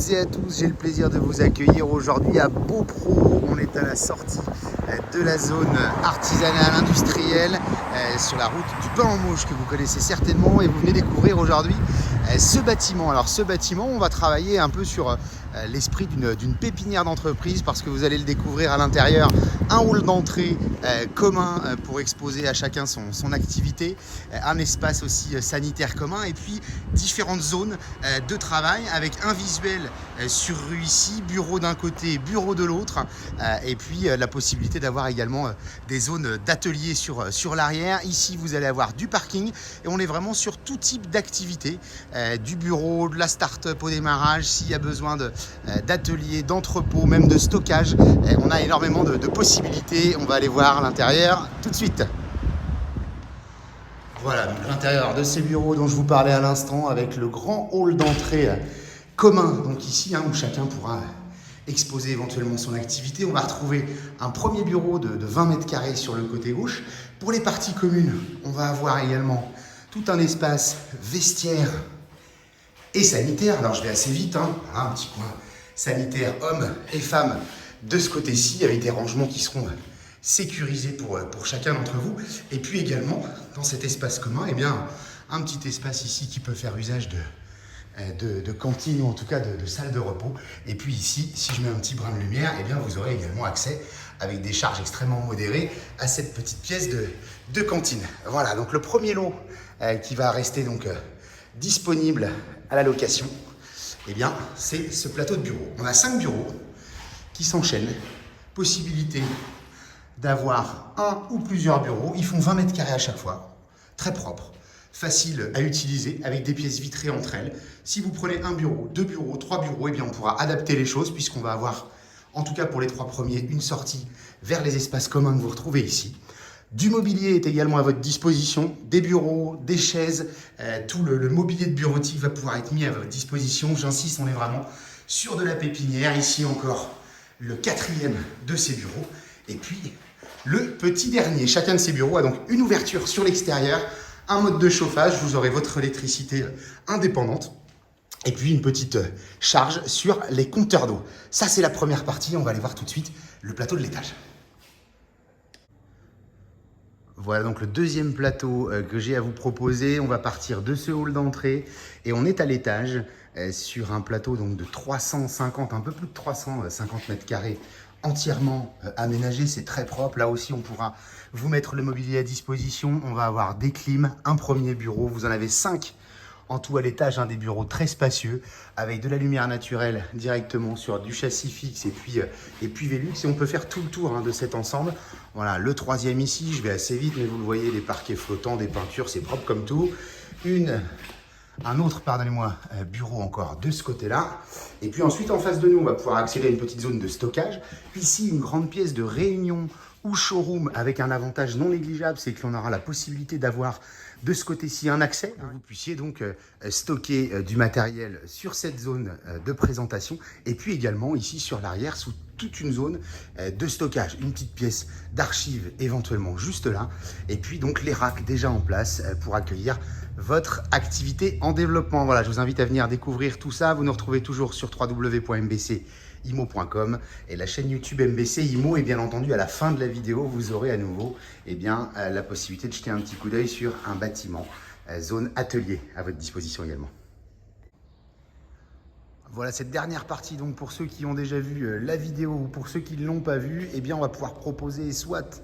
toutes et à tous, j'ai le plaisir de vous accueillir aujourd'hui à Beaupro. On est à la sortie de la zone artisanale industrielle sur la route du Pain en Mauche que vous connaissez certainement, et vous venez découvrir aujourd'hui ce bâtiment. Alors ce bâtiment, on va travailler un peu sur l'esprit d'une pépinière d'entreprise, parce que vous allez le découvrir à l'intérieur, un hall d'entrée commun pour exposer à chacun son activité, un espace aussi sanitaire commun, et puis différentes zones de travail avec un visuel sur rue ici, bureau d'un côté, bureau de l'autre, et puis la possibilité d'avoir également des zones d'atelier sur l'arrière. Ici vous allez avoir du parking, et on est vraiment sur tout type d'activité, du bureau, de la start-up au démarrage, s'il y a besoin d'ateliers, d'entrepôts, même de stockage. On a énormément de possibilités. On va aller voir l'intérieur tout de suite. Voilà, donc l'intérieur de ces bureaux dont je vous parlais à l'instant, avec le grand hall d'entrée commun, donc ici, où chacun pourra exposer éventuellement son activité. On va retrouver un premier bureau de 20 mètres carrés sur le côté gauche. Pour les parties communes, on va avoir également tout un espace vestiaire et sanitaire. Alors je vais assez vite, voilà, un petit coin sanitaire hommes et femmes de ce côté-ci, avec des rangements qui seront sécurisés pour chacun d'entre vous. Et puis également, dans cet espace commun, un petit espace ici qui peut faire usage de cantine, ou en tout cas de salle de repos. Et puis ici, si je mets un petit brin de lumière, vous aurez également accès, avec des charges extrêmement modérées, à cette petite pièce de cantine. Voilà, donc le premier lot qui va rester donc disponible à la location, c'est ce plateau de bureau. On a 5 bureaux qui s'enchaînent. Possibilité d'avoir un ou plusieurs bureaux. Ils font 20 mètres carrés à chaque fois. Très propre, facile à utiliser, avec des pièces vitrées entre elles. Si vous prenez un bureau, 2 bureaux, 3 bureaux, on pourra adapter les choses, puisqu'on va avoir, en tout cas pour les 3 premiers, une sortie vers les espaces communs que vous retrouvez ici. Du mobilier est également à votre disposition, des bureaux, des chaises, tout le mobilier de bureautique va pouvoir être mis à votre disposition. J'insiste, on est vraiment sur de la pépinière. Ici encore, le 4e de ces bureaux. Et puis, le petit dernier. Chacun de ces bureaux a donc une ouverture sur l'extérieur, un mode de chauffage, vous aurez votre électricité indépendante, et puis une petite charge sur les compteurs d'eau. Ça, c'est la première partie. On va aller voir tout de suite le plateau de l'étage. Voilà donc le deuxième plateau que j'ai à vous proposer. On va partir de ce hall d'entrée et on est à l'étage sur un plateau donc de 350, un peu plus de 350 mètres carrés, entièrement aménagé. C'est très propre. Là aussi, on pourra vous mettre le mobilier à disposition. On va avoir des clims, un premier bureau. Vous en avez 5 en tout à l'étage, des bureaux très spacieux, avec de la lumière naturelle directement sur du châssis fixe et puis Velux. Et on peut faire tout le tour de cet ensemble. Voilà, le 3e ici, je vais assez vite, mais vous le voyez, les parquets flottants, des peintures, c'est propre comme tout. Un autre, pardonnez-moi, bureau encore de ce côté-là. Et puis ensuite, en face de nous, on va pouvoir accéder à une petite zone de stockage. Ici, une grande pièce de réunion ou showroom, avec un avantage non négligeable, c'est qu'on aura la possibilité d'avoir de ce côté-ci un accès. Vous puissiez donc stocker du matériel sur cette zone de présentation, et puis également ici sur l'arrière, sous toute une zone de stockage, une petite pièce d'archives éventuellement juste là, et puis donc les racks déjà en place pour accueillir votre activité en développement. Voilà, je vous invite à venir découvrir tout ça. Vous nous retrouvez toujours sur www.mbcimo.com et la chaîne YouTube MBC Imo. Et bien entendu, à la fin de la vidéo, vous aurez à nouveau la possibilité de jeter un petit coup d'œil sur un bâtiment, zone atelier à votre disposition également. Voilà cette dernière partie, donc pour ceux qui ont déjà vu la vidéo ou pour ceux qui ne l'ont pas vue, on va pouvoir proposer soit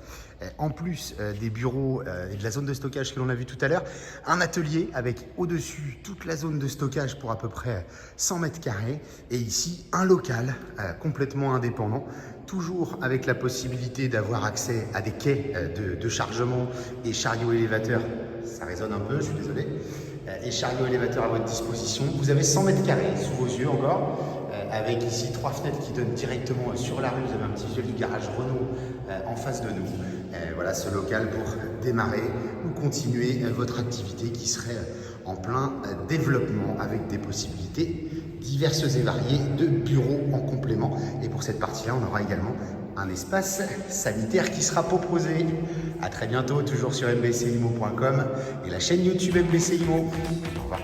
en plus des bureaux et de la zone de stockage que l'on a vu tout à l'heure, un atelier avec au-dessus toute la zone de stockage pour à peu près 100 mètres carrés, et ici un local complètement indépendant, toujours avec la possibilité d'avoir accès à des quais de chargement et chariots élévateurs. Ça résonne un peu, je suis désolé. Et chariot élévateur à votre disposition. Vous avez 100 mètres carrés sous vos yeux encore, avec ici 3 fenêtres qui donnent directement sur la rue. Vous avez un petit visuel du garage Renault en face de nous. Voilà ce local pour démarrer ou continuer votre activité qui serait en plein développement, avec des possibilités diverses et variées de bureaux en complément. Et pour cette partie-là, on aura également un espace sanitaire qui sera proposé. À très bientôt, toujours sur mbcimo.com et la chaîne YouTube MBC Imo. Au revoir.